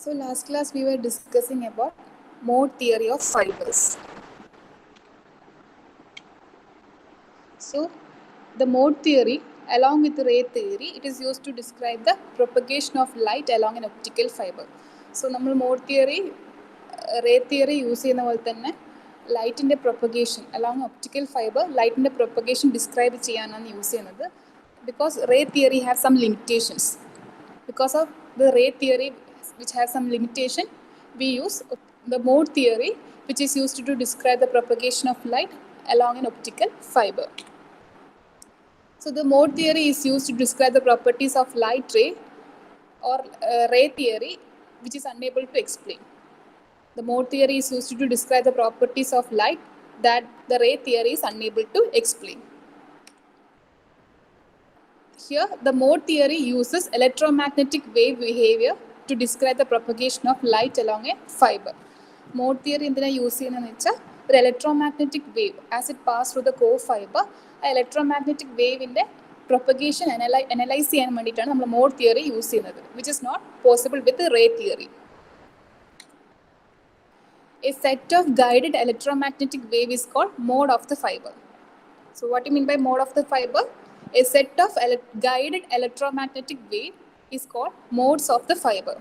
So last class we were discussing about mode theory of fibers. So the mode theory along with ray theory, it is used to describe the propagation of light along an optical fiber. So നമ്മൾ mode theory, ray theory use ചെയ്യുന്ന പോലെ തന്നെ ലൈറ്റിൻ്റെ propagation along optical fibre ലൈറ്റിൻ്റെ propagation describe ചെയ്യാനാണ് use ചെയ്യുന്നത്. Because ray theory have some limitations. Because of the ray theory which has some limitation, we use the mode theory which is used to describe the propagation of light along an optical fiber. So the mode theory is used to describe the properties of light ray or ray theory which is unable to explain. The mode theory is used to describe the properties of light that the ray theory is unable to explain. Here, the mode theory uses electromagnetic wave behavior to describe the propagation of light along a fiber. Mode theory എന്തിനാ use ചെയ്യുന്നതെന്ന് വെച്ചാൽ ഒരു electromagnetic wave as it passes through the core fiber, ആ electromagnetic waveൻ്റെ propagation analyze ചെയ്യാൻ വേണ്ടിയിട്ടാണ് നമ്മൾ mode theory use ചെയ്യുന്നത്, which is not possible with ray theory. A set of guided electromagnetic wave is called mode of the fiber. So what do you mean by mode of the fiber? A set of guided electromagnetic wave is called modes of the fiber.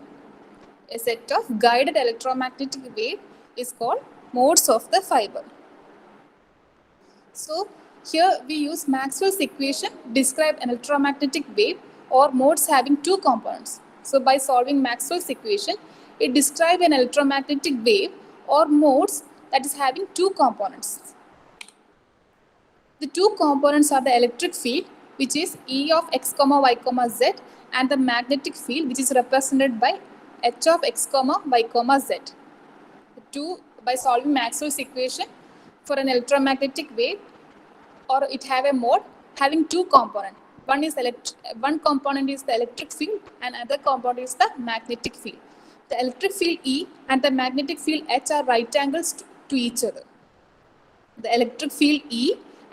A set of guided electromagnetic wave is called modes of the fiber. So here we use Maxwell's equation to describe an electromagnetic wave or modes having two components. So by solving Maxwell's equation, it describes an electromagnetic wave or modes that is having two components. The two components are the electric field, which is E of x comma y comma z, and the magnetic field, which is represented by H of x comma y comma z. The two, by solving Maxwell's equation for an electromagnetic wave, or it have a mode having two components. One component is the electric field, and other component is the magnetic field. The electric field E and the magnetic field H are right angles to each other. The electric field E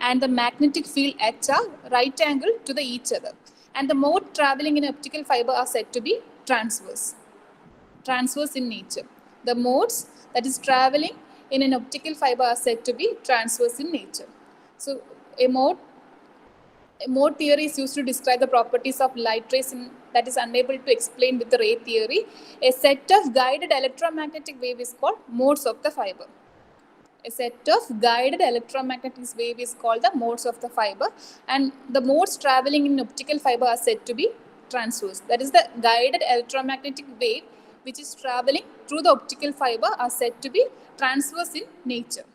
and the magnetic field H are right angle to each other, and the mode traveling in optical fiber are said to be transverse in nature. The modes that is traveling in an optical fiber are said to be transverse in nature. So a mode theory is used to describe the properties of light rays that is unable to explain with the ray theory. A set of guided electromagnetic wave is called modes of the fiber. A set of guided electromagnetic wave is called the modes of the fiber, and the modes traveling in optical fiber are said to be transverse. That is, the guided electromagnetic wave which is traveling through the optical fiber are said to be transverse in nature.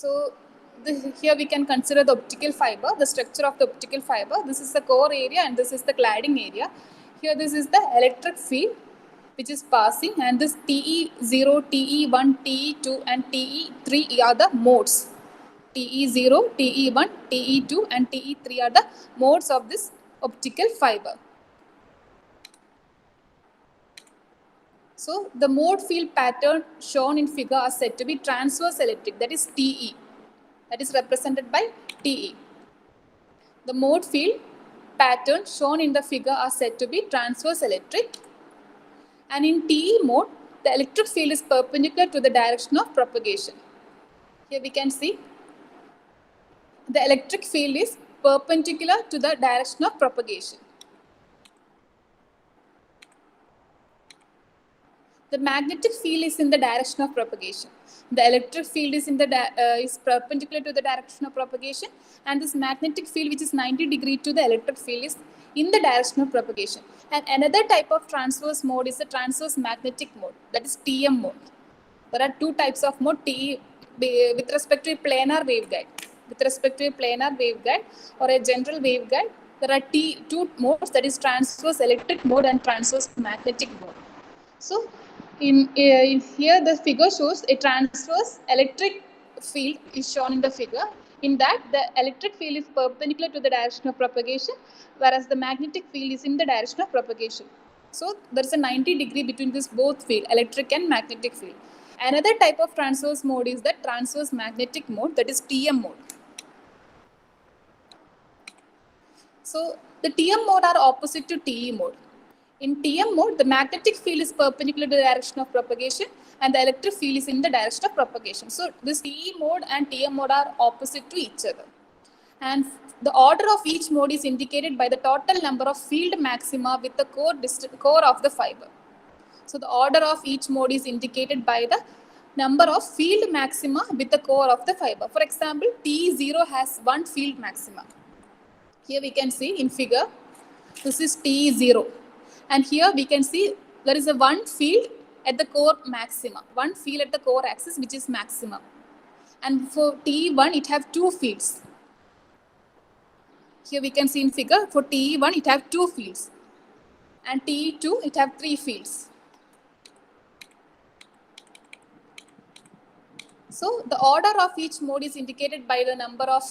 So here we can consider the optical fiber, the structure of the optical fiber. This is the core area and this is the cladding area. Here this is the electric field which is passing, and this TE0, TE1, TE2 and TE3 are the modes. TE0, TE1, TE2 and TE3 are the modes of this optical fiber. So the mode field pattern shown in figure are said to be transverse electric, that is TE, that is represented by TE. The mode field pattern shown in the figure are said to be transverse electric. And in TE mode, the electric field is perpendicular to the direction of propagation. Here we can see the electric field is perpendicular to the direction of propagation. The magnetic field is in the direction of propagation. The electric field is is perpendicular to the direction of propagation, and this magnetic field, which is 90 degrees to the electric field, is in the direction of propagation. And another type of transverse mode is the transverse magnetic mode, that is TM mode. There are two types of mode, TE with respect to a planar waveguide. With respect to a planar waveguide or a general waveguide, there are two modes, that is transverse electric mode and transverse magnetic mode. So in here the figure shows a transverse electric field is shown in the figure. In that, the electric field is perpendicular to the direction of propagation, whereas the magnetic field is in the direction of propagation. So there is a 90 degree between this both field, electric and magnetic field. Another type of transverse mode is the transverse magnetic mode, that is TM mode. So the TM mode are opposite to TE mode. In TM mode, the magnetic field is perpendicular to the direction of propagation and the electric field is in the direction of propagation. So this TE mode and TM mode are opposite to each other. And the order of each mode is indicated by the total number of field maxima with the core of the fiber. So the order of each mode is indicated by the number of field maxima with the core of the fiber. For example, T0 has one field maxima. Here we can see in figure, this is T0. And here we can see there is a one field at the core maxima, one field at the core axis which is maximum. And for T1 it have two fields. Here we can see in figure, for T1 it have two fields and T2 it have three fields. So the order of each mode is indicated by the number of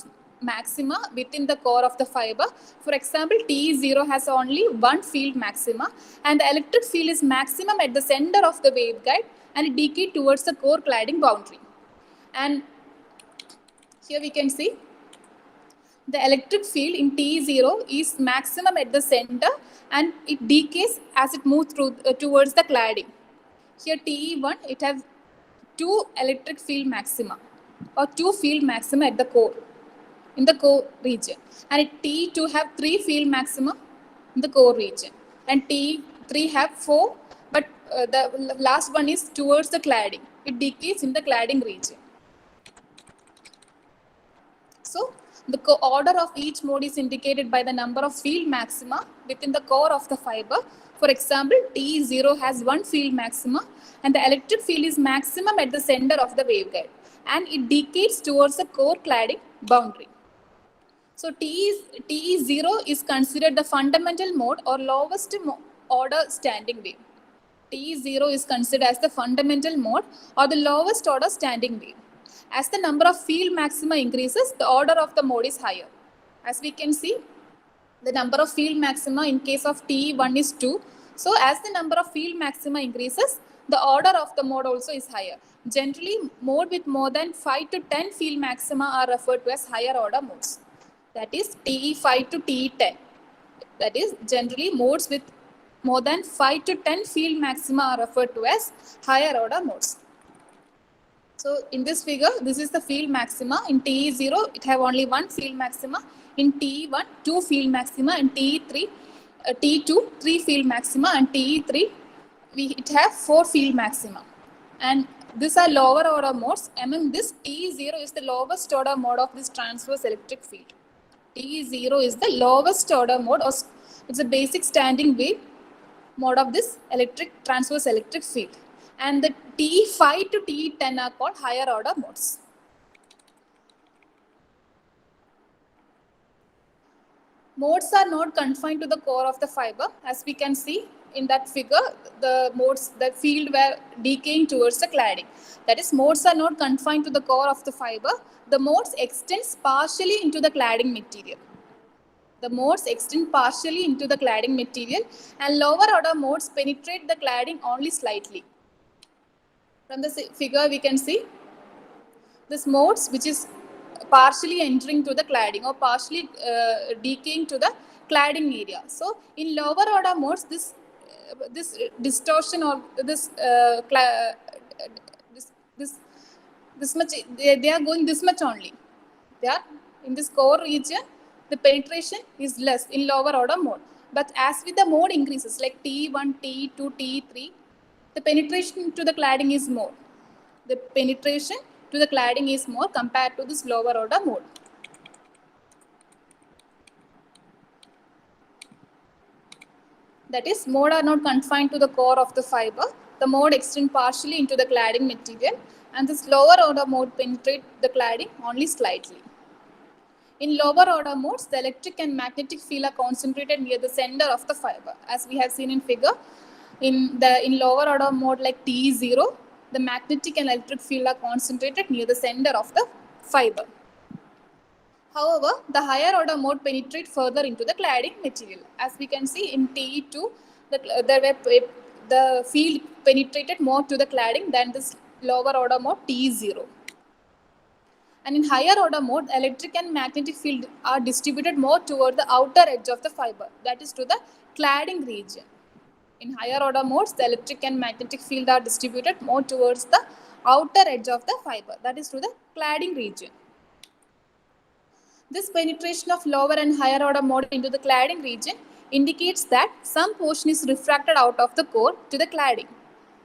maxima within the core of the fiber. For example, T0 has only one field maxima and the electric field is maximum at the center of the waveguide and it decays towards the core cladding boundary. And here we can see the electric field in T0 is maximum at the center and it decays as it moves through towards the cladding. Here T1 it has two electric field maxima or two field maxima at the core, in the core region, and T2 have three field maxima in the core region and T3 have four, but the last one is towards the cladding. It decays in the cladding region. So the order of each mode is indicated by the number of field maxima within the core of the fiber. For example, T0 has one field maxima and the electric field is maximum at the center of the waveguide and it decays towards the core cladding boundary. So T0 is considered the fundamental mode or lowest order standing wave. T0 is considered as the fundamental mode or the lowest order standing wave. As the number of field maxima increases, the order of the mode is higher. As we can see, the number of field maxima in case of T1 is 2. So as the number of field maxima increases, the order of the mode also is higher. Generally, mode with more than 5 to 10 field maxima are referred to as higher order modes. That is TE5 to TE10. That is generally modes with more than 5 to 10 field maxima are referred to as higher order modes. So in this figure, this is the field maxima. In T0, it have only one field maxima. In T1, two field maxima. In T3, T2, three field maxima. And T3, it have four field maxima. And these are lower order modes. Among this, T0 is the lowest order mode of this transverse electric field. T0 is the lowest order mode, or it's a basic standing wave mode of this transverse electric field. And the T5 to T10 are called higher order modes. Modes are not confined to the core of the fiber. As we can see in that figure, the modes, the field were decaying towards the cladding. That is, modes are not confined to the core of the fiber. The modes extends partially into the cladding material. The modes extend partially into the cladding material and lower order modes penetrate the cladding only slightly. From the figure we can see this modes which is partially entering to the cladding or partially decaying to the cladding area. So in lower order modes, this distortion or this much, they are going this much only. They are in this core region, the penetration is less in lower order mode. But as with the mode increases like T1, T2, T3, the penetration to the cladding is more. The penetration to the cladding is more compared to this lower order mode. That is, mode are not confined to the core of the fiber. The mode extend partially into the cladding material and this lower order mode penetrate the cladding only slightly. In lower order modes, the electric and magnetic field are concentrated near the center of the fiber. As we have seen in figure, in lower order mode like T0, the magnetic and electric field are concentrated near the center of the fiber. However, the higher order mode penetrate further into the cladding material. As we can see in T2, the field penetrated more to the cladding than this lower order mode T0. And in higher order mode, electric and magnetic field are distributed more toward the outer edge of the fiber, that is to the cladding region. In higher order modes, the electric and magnetic field are distributed more towards the outer edge of the fiber, that is to the cladding region. This penetration of lower and higher order mode into the cladding region indicates that some portion is refracted out of the core to the cladding.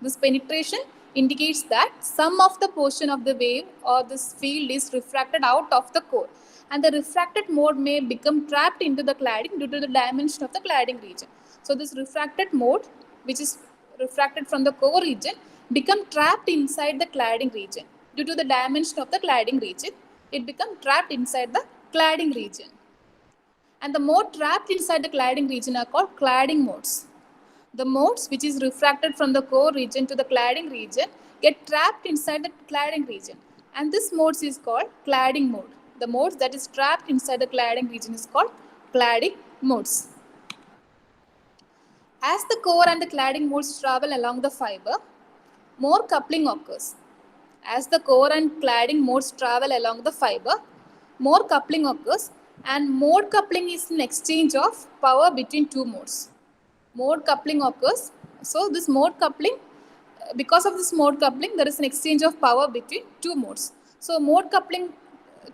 This penetration indicates that some of the portion of the wave or this field is refracted out of the core, and the refracted mode may become trapped into the cladding due to the dimension of the cladding region. So this refracted mode, which is refracted from the core region, become trapped inside the cladding region due to the dimension of the cladding region. It become trapped inside the cladding region. And the mode trapped inside the cladding region are called cladding modes. The modes which is refracted from the core region to the cladding region get trapped inside the cladding region, and this mode is called cladding mode. The modes that is trapped inside the cladding region is called cladding modes. As the core and the cladding modes travel along the fiber, more coupling occurs. As the core and cladding modes travel along the fiber, more coupling occurs, and mode coupling is an exchange of power between two modes. Mode coupling occurs. So this mode coupling, because of this mode coupling, there is an exchange of power between two modes. So mode coupling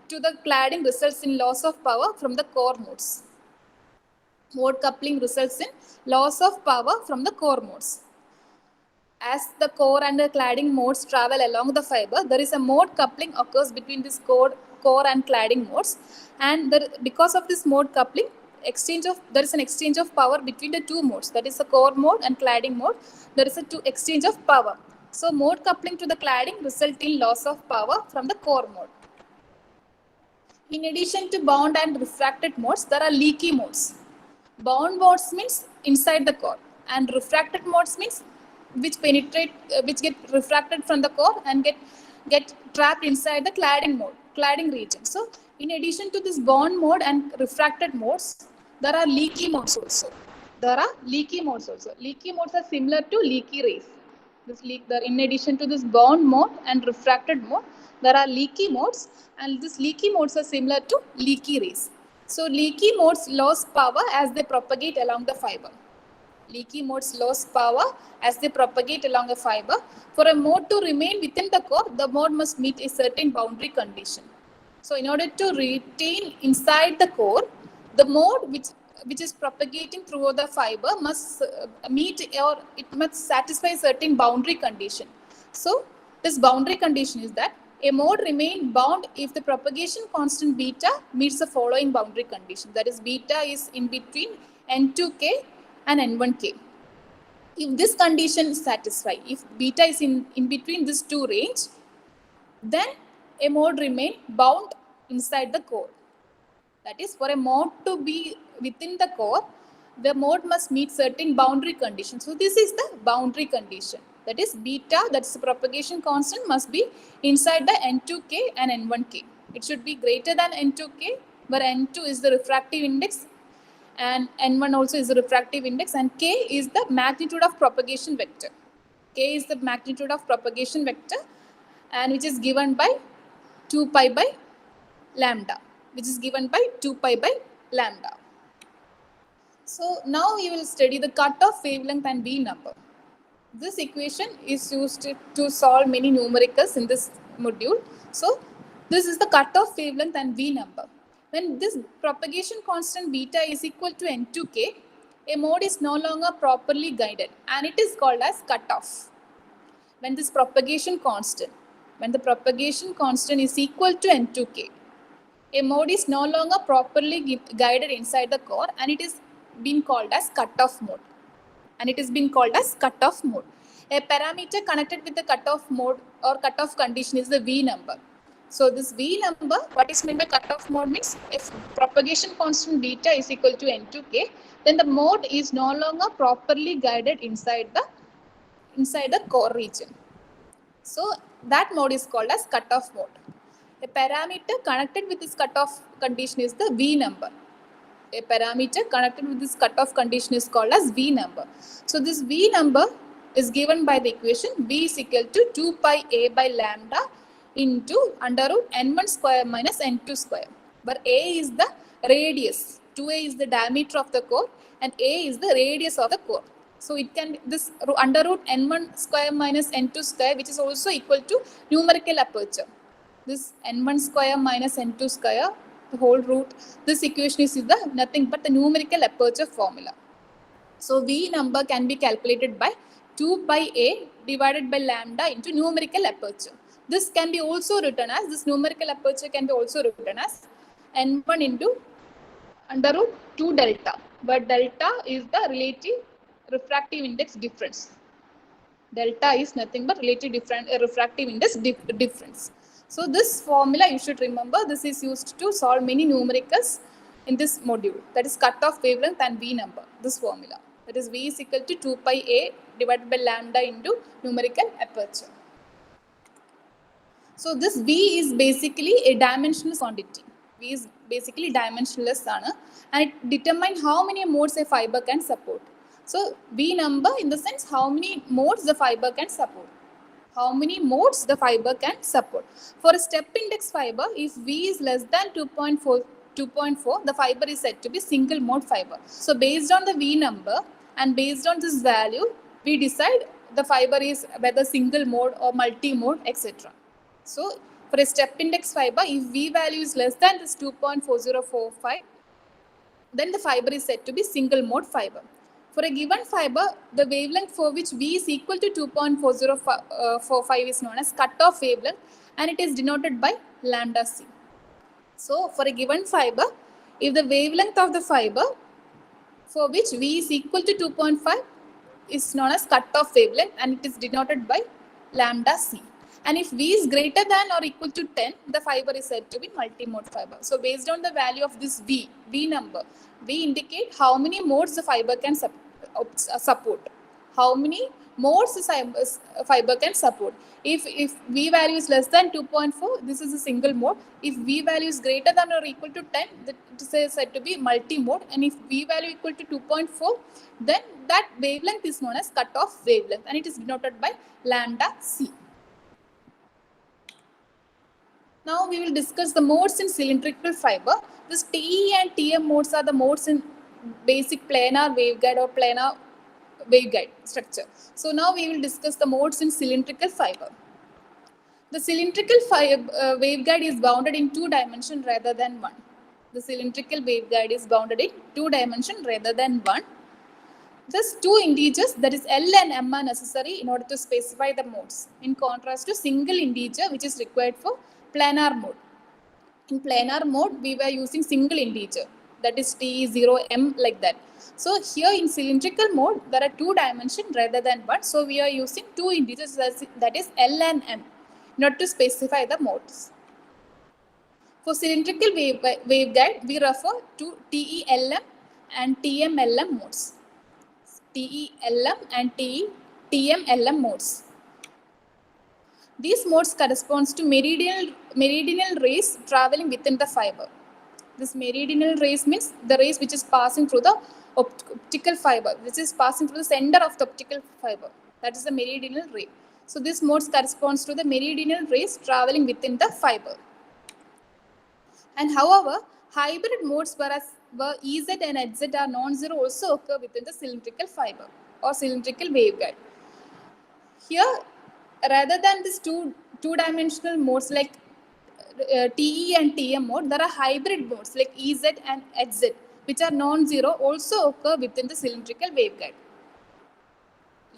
to the cladding results in loss of power from the core modes. Mode coupling results in loss of power from the core modes. As the core and the cladding modes travel along the fiber, there is a mode coupling occurs between this core and cladding modes, and because of this mode coupling, there is an exchange of power between the two modes, that is the core mode and cladding mode. There is a exchange of power. So mode coupling to the cladding result in loss of power from the core mode. In addition to bound and refracted modes, there are leaky modes. Bound modes means inside the core, and refracted modes means which get refracted from the core and get trapped inside the cladding region. So in addition to this bound mode and refracted modes, there are leaky modes also. Leaky modes are similar to leaky rays. In addition to this bound mode and refracted mode, there are leaky modes, and these leaky modes are similar to leaky rays. So leaky modes lose power as they propagate along the fiber. Leaky modes lose power as they propagate along a fiber. For a mode to remain within the core, the mode must meet a certain boundary condition. So in order to retain inside the core, the mode which is propagating through the fiber must meet, or it must satisfy certain boundary condition. So this boundary condition is that a mode remain bound if the propagation constant beta meets the following boundary condition. That is, beta is in between N2K and N1K. If this condition is satisfied, if beta is in between these two range, then a mode remain bound inside the core. That is, for a mode to be within the core, the mode must meet certain boundary conditions. So this is the boundary condition. That is, beta, that's the propagation constant, must be inside the N2K and N1K. It should be greater than N2K, where N2 is the refractive index and N1 also is the refractive index, and K is the magnitude of propagation vector. K is the magnitude of propagation vector, and which is given by 2 pi by lambda, So now we will study the cutoff wavelength and V number. This equation is used to solve many numericals in this module. So this is the cutoff wavelength and V number. When this propagation constant beta is equal to N2K, a mode is no longer properly guided, and it is called as cutoff. When the propagation constant is equal to N2K, a mode is no longer properly guided inside the core, and it is being called as cutoff mode. A parameter connected with the cutoff mode or cutoff condition is the V number. So this V number, what is meant by cutoff mode means, if propagation constant beta is equal to N2K, then the mode is no longer properly guided inside the core region. So that mode is called as cutoff mode. A parameter connected with this cutoff condition is the V number. A parameter connected with this cutoff condition is called as V number. So this V number is given by the equation V is equal to 2 pi A by lambda into under root N1 square minus N2 square, where A is the radius, 2A is the diameter of the core, and A is the radius of the core. So it can this under root n1 square minus n2 square, which is also equal to numerical aperture. This n1 square minus n2 square, the whole root, this equation is the nothing but the numerical aperture formula. So V number can be calculated by 2 pi a divided by lambda into numerical aperture. This can be also written as, this numerical aperture can be also written as n1 into under root 2 delta, where delta is the relative refractive index difference. Delta is nothing but relative refractive index difference. So this formula you should remember. This is used to solve many numericals in this module. That is cutoff wavelength and V number. This formula. That is V is equal to 2 pi a divided by lambda into numerical aperture. So this V is basically a dimensionless quantity. V is basically dimensionless and it determines how many modes a fiber can support. So V number in the sense how many modes the fiber can support. How many modes the fiber can support. For a step index fiber, if V is less than 2.4, the fiber is said to be single mode fiber. So based on the V number and based on this value, we decide the fiber is whether single mode or multi-mode, etc. So for a step index fiber, if V value is less than this 2.4045, then the fiber is said to be single mode fiber. For a given fiber, the wavelength for which V is equal to 2.4045 is known as cutoff wavelength, and it is denoted by lambda c. So for a given fiber, if the wavelength of the fiber for which V is equal to 2.5 is known as cutoff wavelength, and it is denoted by lambda c. And if V is greater than or equal to 10, the fiber is said to be multi-mode fiber. So based on the value of this V number, we indicate how many modes the fiber can support. How many modes the fiber can support. If V value is less than 2.4, this is a single mode. If V value is greater than or equal to 10, it is said to be multi-mode. And if V value equal to 2.4, then that wavelength is known as cutoff wavelength, and it is denoted by lambda c. Now we will discuss the modes in cylindrical fiber. This TE and TM modes are the modes in basic planar waveguide or planar waveguide structure. So now we will discuss the modes in cylindrical fiber. The cylindrical waveguide is bounded in 2 dimensions rather than 1. The cylindrical waveguide is bounded in 2 dimensions rather than 1. Thus, 2 integers, that is L and M, are necessary in order to specify the modes, in contrast to single integer which is required for planar mode. In planar mode, we were using single integer, that is T, 0, M, like that. So here in cylindrical mode, there are 2 dimensions rather than 1. So we are using 2 integers, that is L and M, in order to specify the modes. For cylindrical waveguide, we refer to TELM and TMLM modes. TELM and TMLM modes. These modes corresponds to meridional rays traveling within the fiber. This meridional rays means the rays which is passing through the optical fiber, which is passing through the center of the optical fiber. That is the meridional ray. So this modes corresponds to the meridional rays traveling within the fiber. And however, hybrid modes where Ez and Hz are non-zero also occur within the cylindrical fiber or cylindrical waveguide. Here, rather than these two-dimensional modes like TE and TM mode, there are hybrid modes like Ez and Hz, which are non-zero, also occur within the cylindrical waveguide.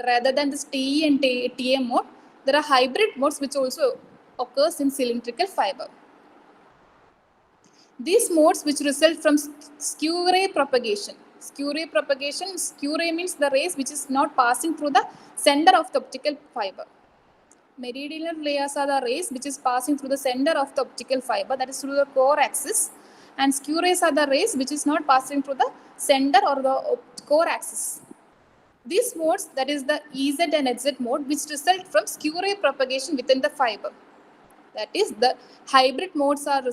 Rather than this TE and TM mode, there are hybrid modes which also occurs in cylindrical fiber. These modes which result from skew ray propagation. Skew ray means the rays which is not passing through the center of the optical fiber. Meridional rays are the rays which is passing through the center of the optical fiber, that is through the core axis. And skew rays are the rays which is not passing through the center or the core axis. These modes, that is the Ez and Hz mode, which result from skew ray propagation within the fiber. That is, the hybrid modes are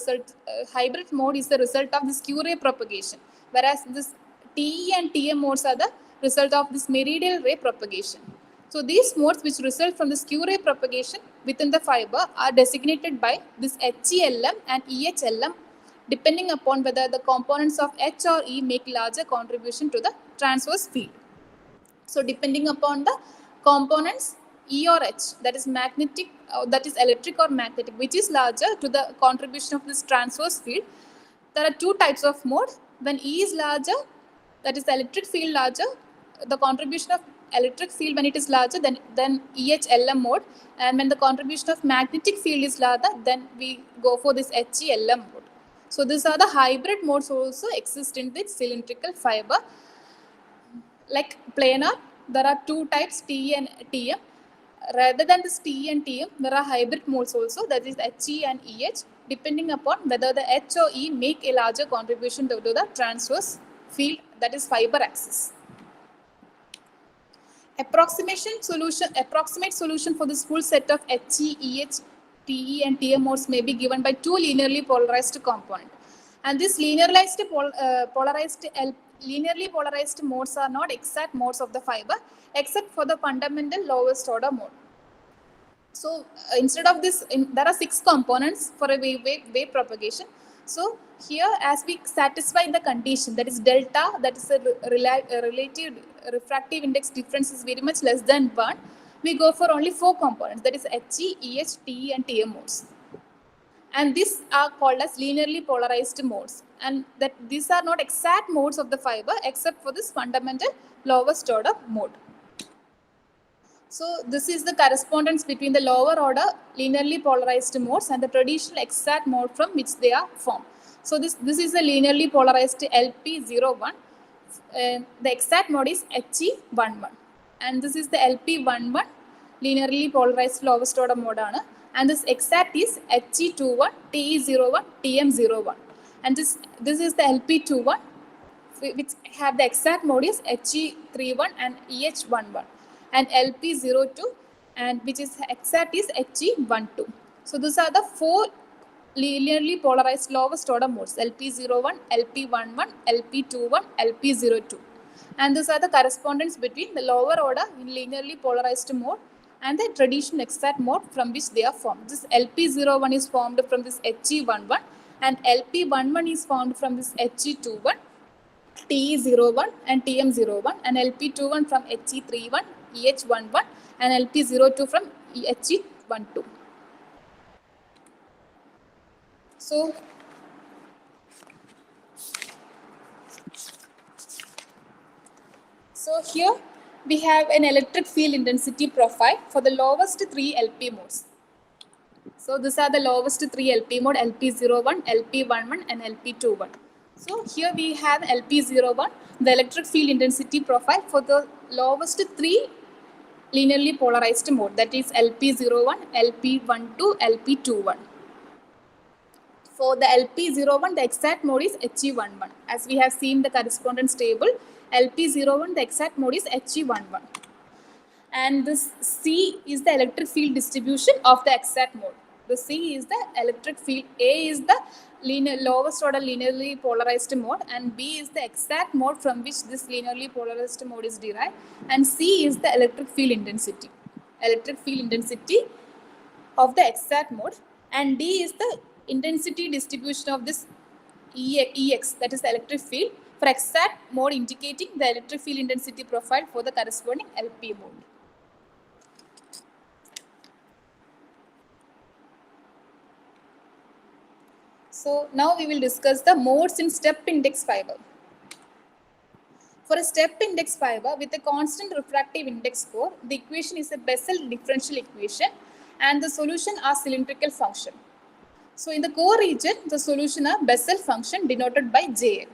hybrid mode is the result of the skew ray propagation, whereas this TE and TM modes are the result of this meridional ray propagation. So these modes which result from the skew ray propagation within the fiber are designated by this HELM and EHLM, depending upon whether the components of H or E make larger contribution to the transverse field. So depending upon the components E or H, that is magnetic, that is electric or magnetic, which is larger to the contribution of this transverse field. There are two types of mode. When E is larger, that is the electric field larger, the contribution of electric field when it is larger, then EHLM mode. And when the contribution of magnetic field is larger, then we go for this HELM mode. So these are the hybrid modes also exist in this cylindrical fiber. Like planar, there are two types, TE and TM. Rather than this TE and TM, there are hybrid modes also, that is HE and EH, depending upon whether the H or E make a larger contribution to the transverse field, that is fiber axis. Approximate solution for this full set of HE, EH, TE and TM modes may be given by two linearly polarized components. And this linearly polarized modes are not exact modes of the fiber except for the fundamental lowest order mode. So instead of this, there are 6 components for a wave propagation. So here, as we satisfy the condition, that is delta, that is a relative refractive index difference is very much less than 1, we go for only 4 components, that is HE, EH, TE and TM modes. And these are called as linearly polarized modes. And that these are not exact modes of the fiber except for this fundamental lowest order mode. So this is the correspondence between the lower order linearly polarized modes and the traditional exact mode from which they are formed. So this is a linearly polarized LP01. The exact mode is HE11. And this is the LP11 linearly polarized lowest order mode. And this exact is HE21, TE01, TM01. And this is the LP21, which have the exact mode is HE31 and EH11. And LP02, and which is exact is HE12. So these are the 4 linearly polarized lowest order modes, LP01, LP11, LP21, LP02. And these are the correspondence between the lower order in linearly polarized mode and the traditional exact mode from which they are formed. This LP01 is formed from this HE11 and LP11 is formed from this HE21, TE01 and TM01, and LP21 from HE31, EH11 and LP02 from HE12. So here we have an electric field intensity profile for the lowest 3 LP modes. So these are the lowest 3 LP mode, LP01, LP11 and LP21. So here we have LP01, the electric field intensity profile for the lowest 3 linearly polarized mode, that is LP01, LP12, LP21. For the LP01, the exact mode is HE11. As we have seen the correspondence table, LP01, the exact mode is HE11. And this C is the electric field distribution of the exact mode. The C is the electric field, A is the lowest order linearly polarized mode, and B is the exact mode from which this linearly polarized mode is derived, and C is the electric field intensity of the exact mode, and D is the intensity distribution of this EX, that is the electric field, for exact mode indicating the electric field intensity profile for the corresponding LP mode. So now we will discuss the modes in step index fiber. For a step index fiber with a constant refractive index score, the equation is a Bessel differential equation and the solution are cylindrical function. So in the core region, the solution are Bessel function denoted by JL.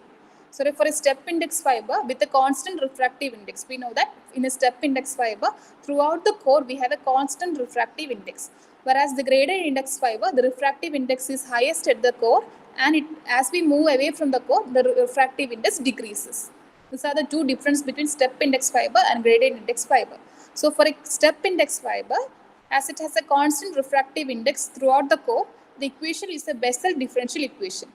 So for a step index fiber with a constant refractive index, we know that in a step index fiber, throughout the core we have a constant refractive index. Whereas the graded index fiber, the refractive index is highest at the core, and as we move away from the core, the refractive index decreases. These are the two differences between step index fiber and graded index fiber. So for a step index fiber, as it has a constant refractive index throughout the core, the equation is a Bessel differential equation.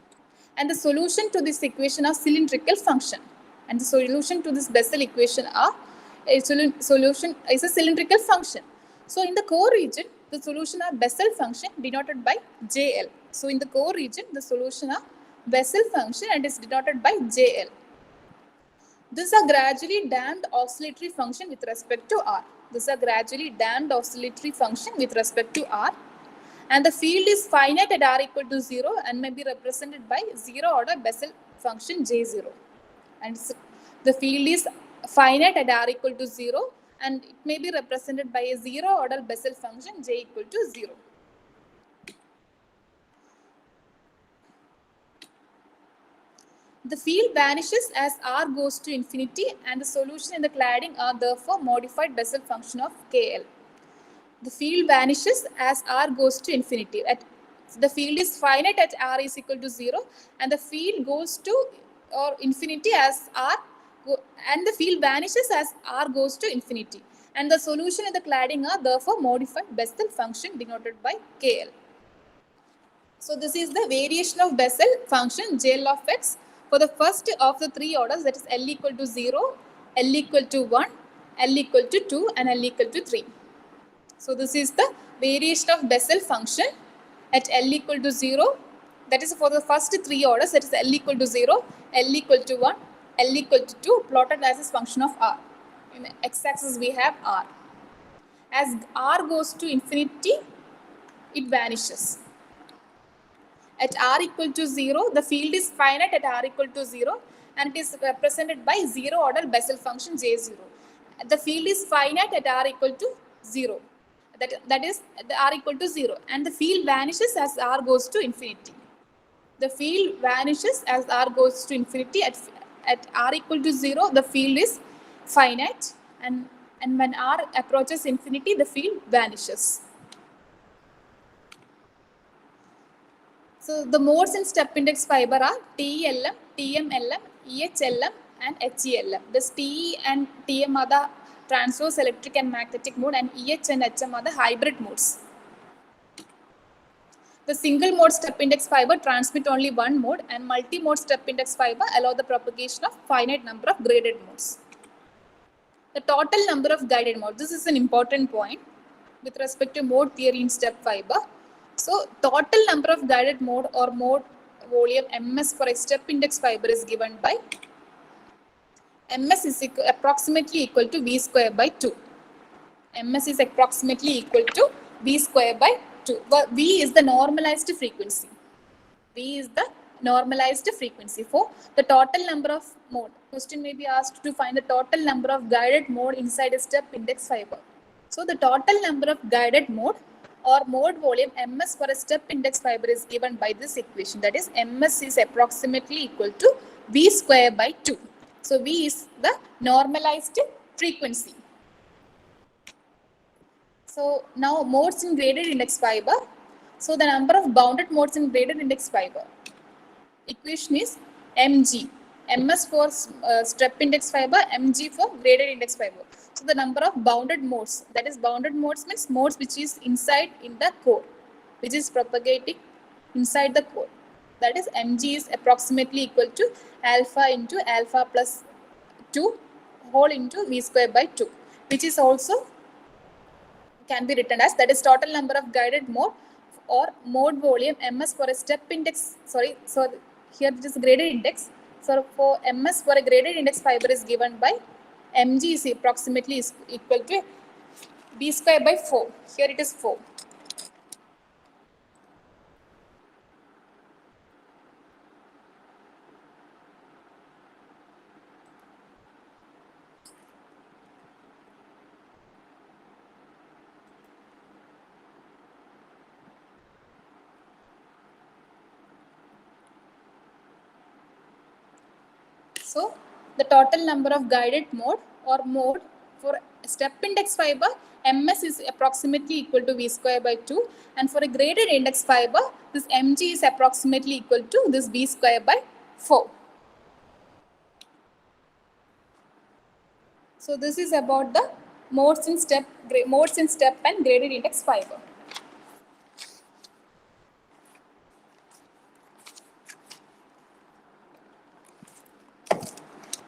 And the solution to this equation are cylindrical function. And the solution to this Bessel equation are a solution is a cylindrical function. So in the core region, the solution are Bessel function denoted by JL. So in the core region, the solution are Bessel function and is denoted by JL. This is a gradually damped oscillatory function with respect to R. This is a gradually damped oscillatory function with respect to R. And the field is finite at R equal to 0 and may be represented by zero order Bessel function J0. And the field is finite at R equal to 0 and it may be represented by a zero order Bessel function J equal to 0. The field vanishes as R goes to infinity and the solution in the cladding are therefore modified Bessel function of KL. The field vanishes as R goes to infinity. The field is finite at R is equal to 0 and the field goes to or infinity as R and the field vanishes as R goes to infinity. And the solution in the cladding are therefore modified Bessel function denoted by KL. So this is the variation of Bessel function JL of x for the first of the three orders, that is L equal to 0, L equal to 1, L equal to 2 and L equal to 3. So this is the variation of Bessel function at L equal to 0, that is for the first three orders, that is L equal to 0, L equal to 1, L equal to 2 plotted as a function of R. In the x-axis we have R. As R goes to infinity, it vanishes. At R equal to 0, the field is finite at R equal to 0 and it is represented by zero order Bessel function J0. The field is finite at R equal to 0. That is the R equal to 0 and the field vanishes as R goes to infinity. The field vanishes as R goes to infinity. At R equal to 0, the field is finite and when R approaches infinity, the field vanishes. So the modes in step index fiber are TELM, TMLM, EHLM and HELM. This TE and TM are the transverse electric and magnetic mode and EH and HM are the hybrid modes. The single mode step index fiber transmit only one mode and multi-mode step index fiber allow the propagation of finite number of graded modes. The total number of guided modes. This is an important point with respect to mode theory in step fiber. So total number of guided mode or mode volume MS for a step index fiber is given by MS is approximately equal to V square by 2. MS is approximately equal to V square by 2. V is the normalized frequency. V is the normalized frequency for the total number of mode. Question may be asked to find the total number of guided mode inside a step index fiber. So the total number of guided mode or mode volume MS for a step index fiber is given by this equation. That is MS is approximately equal to V square by 2. So V is the normalized frequency. So now modes in graded index fiber. So the number of bounded modes in graded index fiber. Equation is Mg. MS for step index fiber, Mg for graded index fiber. So the number of bounded modes, that is bounded modes means modes which is inside in the core, which is propagating inside the core. That is Mg is approximately equal to alpha into alpha plus 2 whole into V square by 2, which is also can be written as, that is total number of guided mode or mode volume MS for a step index, so here it is graded index. So for MS for a graded index fiber is given by Mg is approximately equal to B square by 4. Here it is 4. So the total number of guided mode or mode for step index fiber, MS is approximately equal to V square by 2 and for a graded index fiber, this Mg is approximately equal to this V square by 4. So this is about the modes in step and graded index fiber.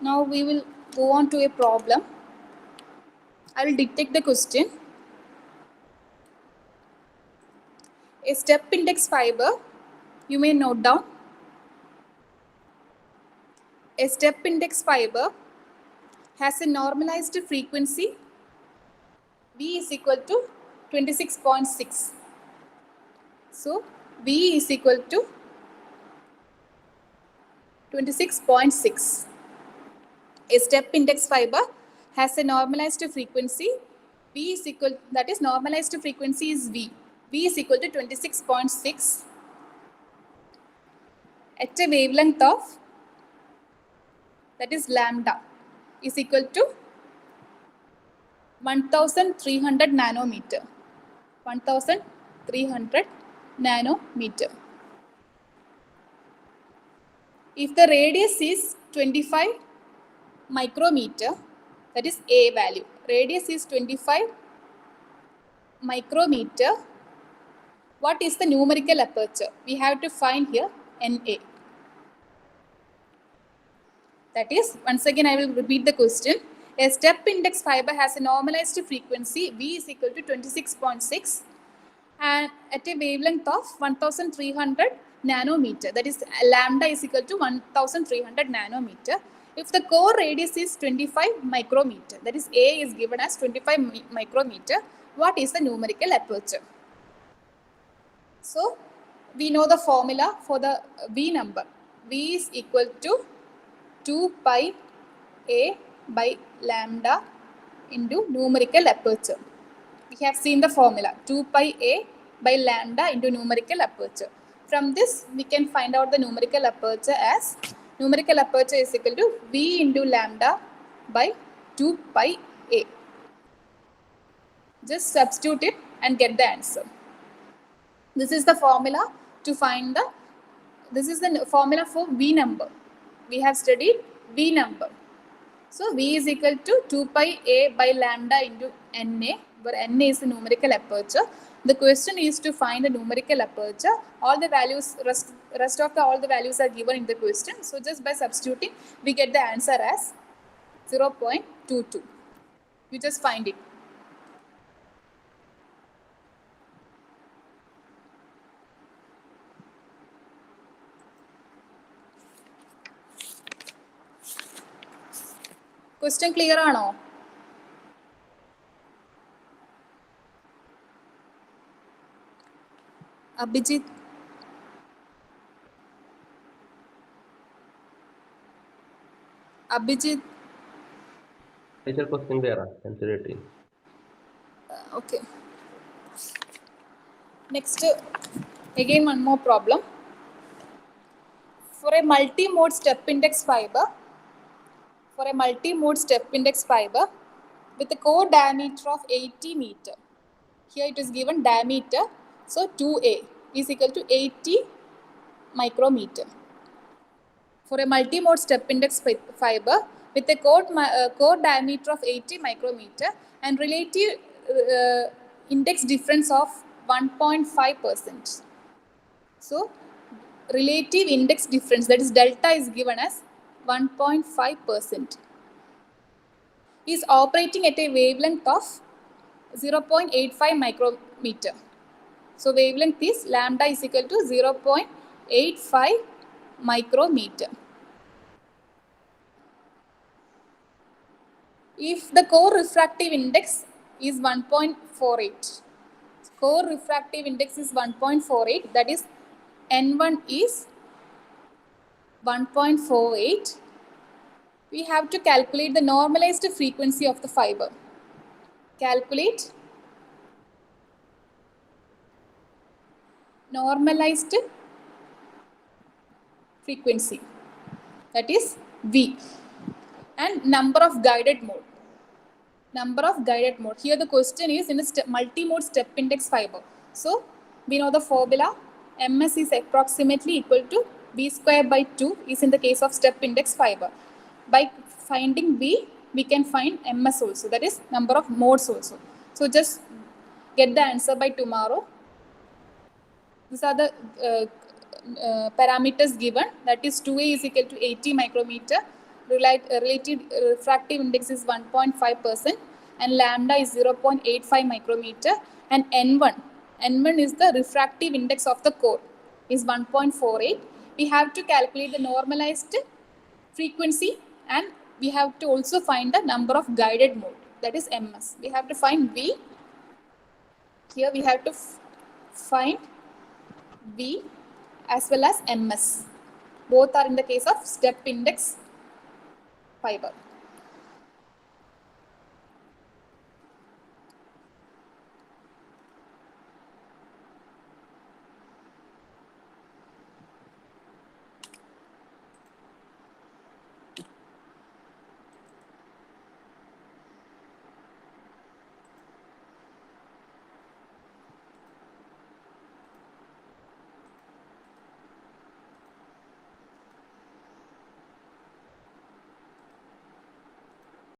Now we will go on to a problem. I will dictate the question. A step index fiber, you may note down. A step index fiber has a normalized frequency V is equal to 26.6. So V is equal to 26.6. A step index fiber has a normalized frequency V is equal, that is normalized frequency is V. V is equal to 26.6 at a wavelength of, that is lambda, is equal to 1300 nanometer. 1300 nanometer. If the radius is 25 micrometer, that is A value. Radius is 25 micrometer. What is the numerical aperture? We have to find here NA. That is, once again I will repeat the question. A step index fiber has a normalized frequency V is equal to 26.6 and at a wavelength of 1300 nanometer. That is, lambda is equal to 1300 nanometer. If the core radius is 25 micrometer, that is A is given as 25 micrometer, what is the numerical aperture? So, we know the formula for the V number. V is equal to 2 pi A by lambda into numerical aperture. We have seen the formula 2 pi A by lambda into numerical aperture. From this, we can find out the numerical aperture as numerical aperture is equal to V into lambda by 2 pi A. Just substitute it and get the answer. This is the formula to find the, this is the formula for V number. We have studied V number. So V is equal to 2 pi A by lambda into NA, where NA is the numerical aperture. The question is to find the numerical aperture. All the values, rest of all the values are given in the question. So just by substituting, we get the answer as 0.22. You just find it. Question clear ആണോ? Abhijit. Abhijit. Teacher, question clear. Answer 18. Okay. Next, again one more problem. For a multi-mode step index fiber, with a core diameter of 80 meter. Here it is given diameter, so 2A is equal to 80 micrometer. For a multi-mode step index fiber with a core diameter of 80 micrometer and relative index difference of 1.5%. So, relative index difference, that is delta, is given as 1.5%. Is operating at a wavelength of 0.85 micrometer. So wavelength is lambda is equal to 0.85 micrometer. If the core refractive index is 1.48, core refractive index is 1.48, that is N1 is 1.48. We have to calculate the normalized frequency of the fiber. Calculate normalized frequency, that is V, and number of guided mode. Here the question is in a multi-mode step index fiber. So we know the formula MS is approximately equal to V square by 2 is in the case of step index fiber. By finding V, we can find MS also, that is number of modes also. So just get the answer by tomorrow. These are the parameters given, that is 2A is equal to 80 micrometer, relative refractive index is 1.5% and lambda is 0.85 micrometer, and N1 is the refractive index of the core is 1.48. We have to calculate the normalized frequency and we have to also find the number of guided mode, that is ms. We have to find v. Here we have to find v as well as ms. Both are in the case of step index fiber.